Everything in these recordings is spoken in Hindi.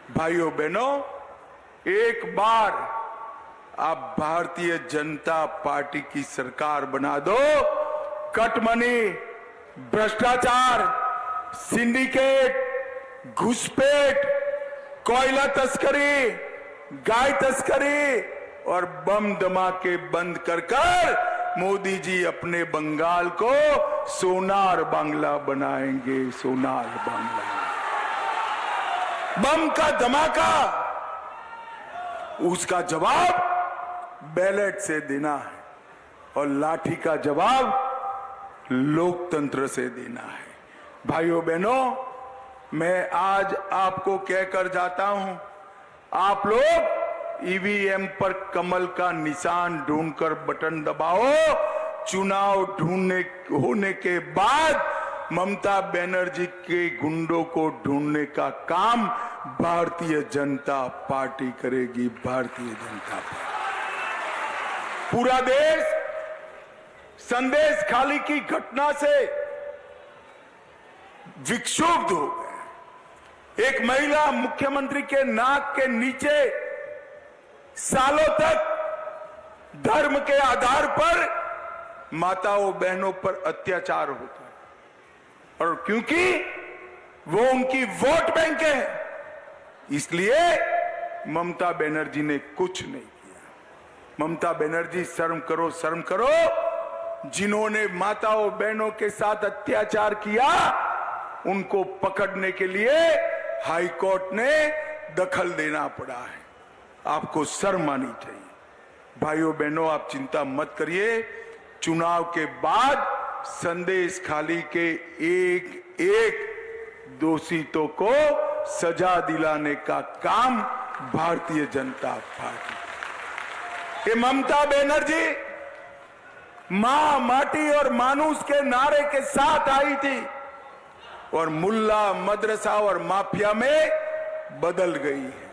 भाइयों बहनों, एक बार आप भारतीय जनता पार्टी की सरकार बना दो, कटमनी, भ्रष्टाचार, सिंडिकेट, घुसपैठ, कोयला तस्करी, गाय तस्करी और बम धमाके बंद कर मोदी जी अपने बंगाल को सोनार बांग्ला बनाएंगे। सोनार बांग्ला। बम का धमाका, उसका जवाब बैलेट से देना है और लाठी का जवाब लोकतंत्र से देना है। भाइयों बहनों, मैं आज आपको कहकर जाता हूं, आप लोग ईवीएम पर कमल का निशान ढूंढकर बटन दबाओ। चुनाव होने के बाद ममता बनर्जी के गुंडों को ढूंढने का काम भारतीय जनता पार्टी करेगी। भारतीय जनता पार्टी। पूरा देश संदेश खाली की घटना से विक्षुब्ध हो गया। एक महिला मुख्यमंत्री के नाक के नीचे सालों तक धर्म के आधार पर माताओं बहनों पर अत्याचार होता है और क्योंकि वो उनकी वोट बैंक है, इसलिए ममता बनर्जी ने कुछ नहीं किया। ममता बनर्जी, शर्म करो, शर्म करो। जिन्होंने माताओं बहनों के साथ अत्याचार किया उनको पकड़ने के लिए हाई कोर्ट ने दखल देना पड़ा है। आपको शर्म आनी चाहिए। भाइयों बहनों, आप चिंता मत करिए। चुनाव के बाद संदेश खाली के एक एक दोषियों को सजा दिलाने का काम भारतीय जनता पार्टी। ये ममता बनर्जी मां, माटी और मानुष के नारे के साथ आई थी और मुल्ला, मदरसा और माफिया में बदल गई है।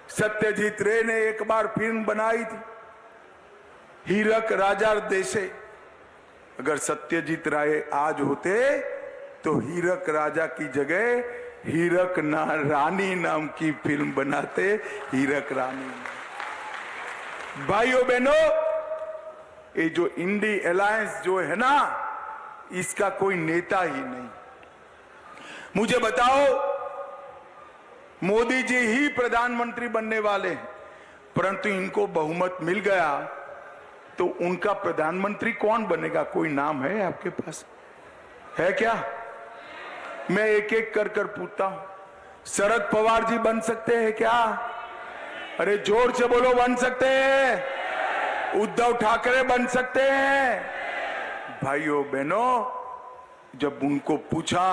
सत्यजीत रे ने एक बार फिल्म बनाई थी, हीरक राजा देशे। अगर सत्यजीत राय आज होते तो हीरक राजा की जगह हीरक रानी नाम की फिल्म बनाते। हीरक रानी। भाइयों बहनों, ये जो इंडी अलायंस जो है ना, इसका कोई नेता ही नहीं। मुझे बताओ, मोदी जी ही प्रधानमंत्री बनने वाले हैं, परंतु इनको बहुमत मिल गया तो उनका प्रधानमंत्री कौन बनेगा? कोई नाम है आपके पास? है क्या? मैं एक एक कर कर पूछता हूं। शरद पवार जी बन सकते हैं क्या? अरे जोर से बोलो, बन सकते हैं? उद्धव ठाकरे बन सकते हैं? भाइयों बहनों, जब उनको पूछा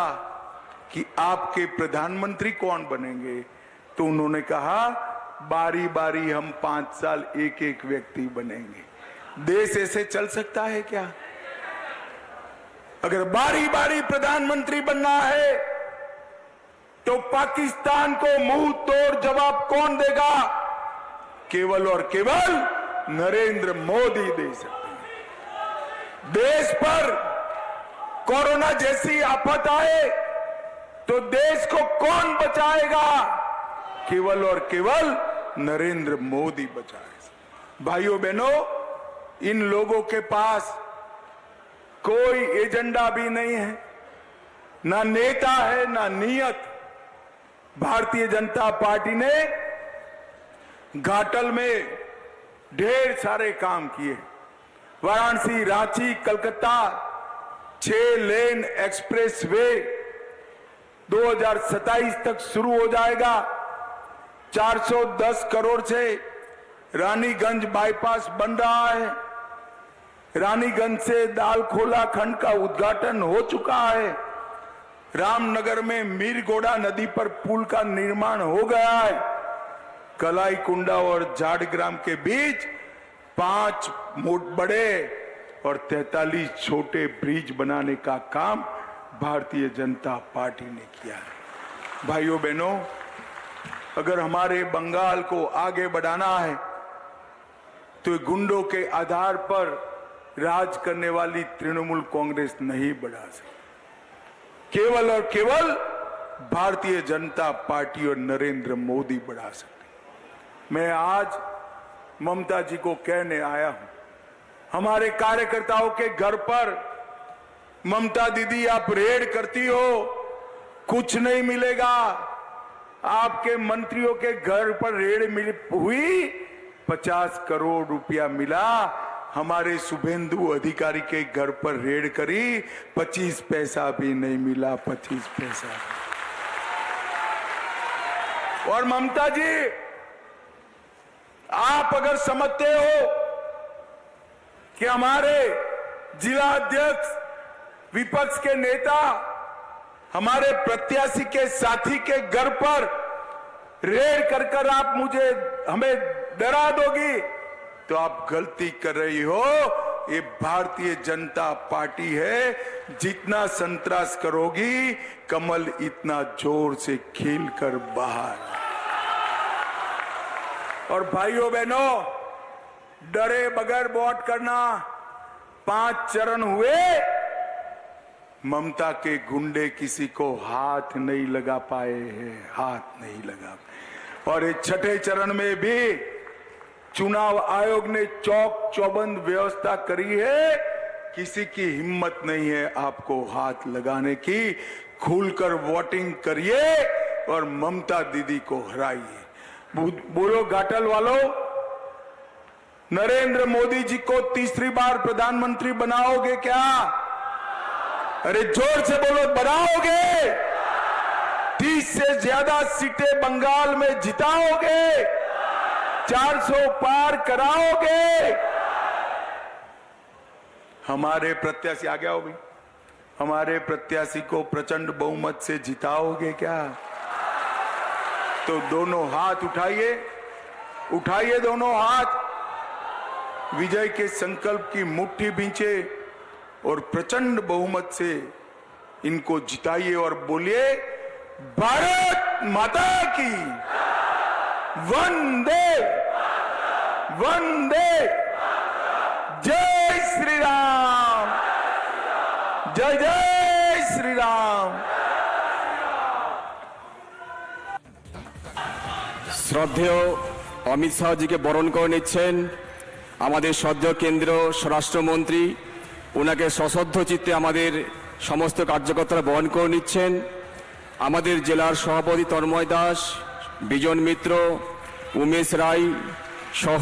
कि आपके प्रधानमंत्री कौन बनेंगे तो उन्होंने कहा, बारी बारी हम 5 साल एक एक व्यक्ति बनेंगे। देश ऐसे चल सकता है क्या? अगर बारी बारी प्रधानमंत्री बनना है तो पाकिस्तान को मुंह तोड़ जवाब कौन देगा? केवल और केवल नरेंद्र मोदी दे सकते हैं। देश पर कोरोना जैसी आफत आए तो देश को कौन बचाएगा? केवल और केवल नरेंद्र मोदी बचाएगा। भाइयों बहनों, इन लोगों के पास कोई एजेंडा भी नहीं है, ना नेता है, ना नियत। भारतीय जनता पार्टी ने घाटल में ढेर सारे काम किए। वाराणसी, रांची, कलकत्ता 6 लेन एक्सप्रेस वे 2027 तक शुरू हो जाएगा। 410 करोड़ से रानीगंज बाईपास बन रहा है। रानीगंज से दालखोला खंड का उद्घाटन हो चुका है। रामनगर में मीरगोड़ा नदी पर पुल का निर्माण हो गया है। कलाईकुंडा और झाड़ग्राम के बीच 5 बड़े और 43 छोटे ब्रिज बनाने का काम भारतीय जनता पार्टी ने किया है। भाइयों बहनों, अगर हमारे बंगाल को आगे बढ़ाना है तो गुंडों के आधार पर राज करने वाली तृणमूल कांग्रेस नहीं बढ़ा सकती। केवल और केवल भारतीय जनता पार्टी और नरेंद्र मोदी बढ़ा सकते। मैं आज ममता जी को कहने आया हूं, हमारे कार्यकर्ताओं के घर पर ममता दीदी आप रेड करती हो, कुछ नहीं मिलेगा। आपके मंत्रियों के घर पर रेड हुई, 50 करोड़ रुपया मिला। हमारे शुभेंदु अधिकारी के घर पर रेड करी, 25 पैसा भी नहीं मिला, 25 पैसा। और ममता जी, आप अगर समझते हो कि हमारे जिला अध्यक्ष, विपक्ष के नेता, हमारे प्रत्याशी के साथी के घर पर रेड कर आप हमें डरा दोगी, तो आप गलती कर रही हो। ये भारतीय जनता पार्टी है, जितना संतरास करोगी कमल इतना जोर से खिल कर बाहर। और भाइयों बहनों, डरे बगैर वोट करना। 5 चरण हुए, ममता के गुंडे किसी को हाथ नहीं लगा पाए हैं, हाथ नहीं लगा। और इस छठे चरण में भी चुनाव आयोग ने चौक चौबंद व्यवस्था करी है, किसी की हिम्मत नहीं है आपको हाथ लगाने की। खुलकर वोटिंग करिए और ममता दीदी को हराइए। बोलो घाटल वालों, नरेंद्र मोदी जी को तीसरी बार प्रधानमंत्री बनाओगे क्या? अरे जोर से बोलो, बनाओगे? 30 से ज्यादा सीटें बंगाल में जिताओगे? 400 पार कराओगे? हमारे प्रत्याशी आ गया हो भी, हमारे प्रत्याशी को प्रचंड बहुमत से जिताओगे क्या? तो दोनों हाथ उठाइए, उठाइए दोनों हाथ, विजय के संकल्प की मुट्ठी भींचे और प्रचंड बहुमत से इनको जिताइए और बोलिए, भारत माता की वंदे वंदे, जय श्री राम, जय जय श्री राम। শ্রদ্ধেয় অমিত শাহজিকে বরণ করে নিচ্ছেন আমাদের শ্রদ্ধেয় কেন্দ্রীয় স্বরাষ্ট্রমন্ত্রী। ওনাকে সশ্রদ্ধ চিত্তে আমাদের সমস্ত কার্যকর্তারা বরণ করে নিচ্ছেন। আমাদের জেলার সভাপতি তন্ময় দাস, বিজন মিত্র, উমেশ রায় সহ